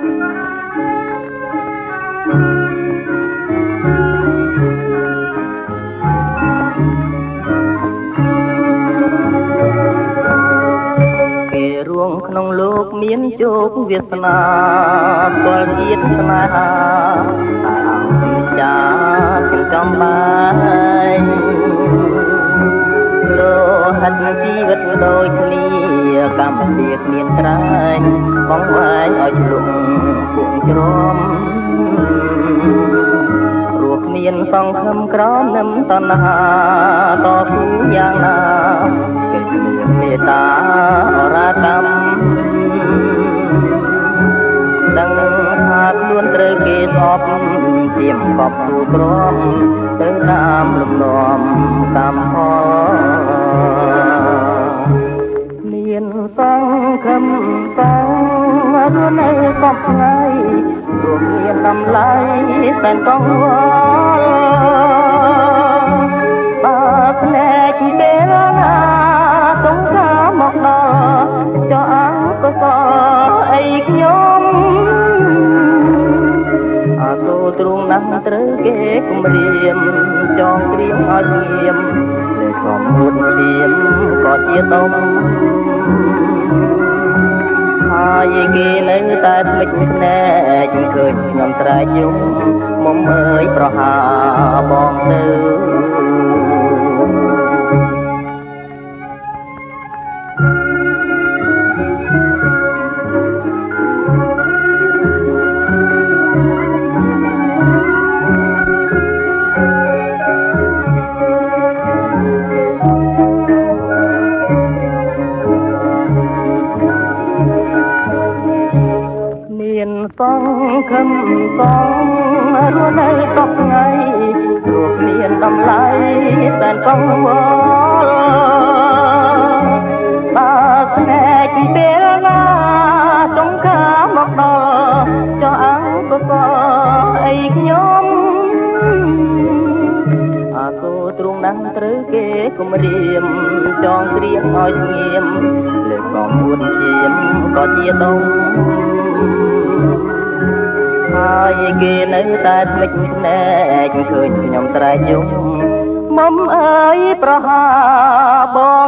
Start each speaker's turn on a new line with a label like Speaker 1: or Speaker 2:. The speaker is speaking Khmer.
Speaker 1: ក្នុងលោកមានជោគវាសនាស្គាល់ជាតិស្នេហាតែអង្គចាទាំងចំបាយលោហិតជីវិតដូចគ្នាកម្មវិធីគ្មានត្រាញបងវែងឲ្យឆ្លុំពួកជ្រំរស់គ្មានសង្ឃឹមក្រំនឹមតណ្ហាតស៊ូយ៉ាងណាគេមានមេត្តាអរាកម្មដឹងថាខ្លួនត្រូវគេស្អប់ជាមកប់ទូក្រមទៅតាមលំនាំកម្មផលមានសង្ឃឹមសងរនៅសពថ្ងៃព្រោះមានតម្លៃតែកង្វល់បើភ្នែកពេលណាសង្ខាមកដល់ចោអង្គសអីខ្ញុំអាសូរទ្រង់ណាស់ត្រូវគេគំរាមចងក្រៀមឲ្យងៀមលេខំហួតឈាមក៏ជាដុំហើយគេនៅតែភ្លេចភ្នែកឃើញខ្ញុំស្រែកយំមុំអើយប្រហាបងទៅសង្ឃឹមសងរស់នៅសពថ្ងៃព្រោះមានតម្លៃតែកង្វល់បើស្នេហ៍ពីពេលណាចង្កាមកដល់ចោះអង្គសអីខ្ញុំអាសូរទ្រង់ណាស់ត្រូវគេគំរាមចងក្រៀមឲ្យស្ងៀមលើកកំពួនឈាមក៏ជាដុំហើយគេនៅតែភ្លេចភ្នែកឃើញខ្ញុំស្រែកយំមុំអើយប្រហាបង